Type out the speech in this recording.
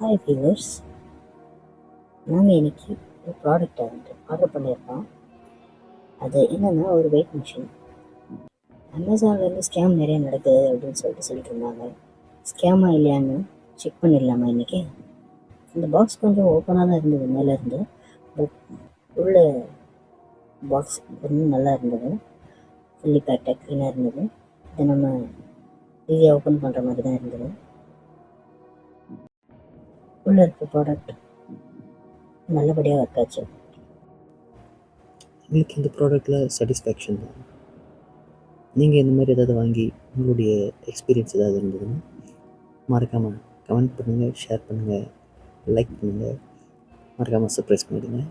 Hi viewers, நாங்கள் இன்னைக்கு ஒரு ப்ராடக்டை ஆர்டர் பண்ணியிருக்கோம். அது என்னென்னா ஒரு வெயிட் மிஷின். அமேசான்லேருந்து ஸ்கேம் நிறைய நடக்குது அப்படின்னு சொல்லிட்டு இருந்தாங்க. ஸ்கேமாக இல்லையான்னு செக் பண்ணிடலாமா இன்றைக்கி? இந்த பாக்ஸ் கொஞ்சம் ஓப்பனாக தான் இருந்தது மேலேருந்து, பட் உள்ள பாக்ஸ் கொஞ்சம் நல்லா இருந்தது. ஃபுல்லி பேக்டாக க்ளீனாக இருந்தது. இதை நம்ம ஈஸியாக ஓப்பன் பண்ணுற மாதிரி தான் இருந்தது. உள்ளே இருக்க ப்ராடக்ட் நல்லபடியாக ஒர்க் ஆச்சு. உங்களுக்கு இந்த ப்ராடக்ட்டில் சாட்டிஸ்ஃபேக்ஷன் தான். நீங்கள் இந்த மாதிரி ஏதாவது வாங்கி உங்களுடைய எக்ஸ்பீரியன்ஸ் ஏதாவது இருந்ததுன்னா மறக்காமல் கமெண்ட் பண்ணுங்கள், ஷேர் பண்ணுங்கள், லைக் பண்ணுங்கள், மறக்காமல் சப்ஸ்கிரைப் பண்ணிவிடுங்க.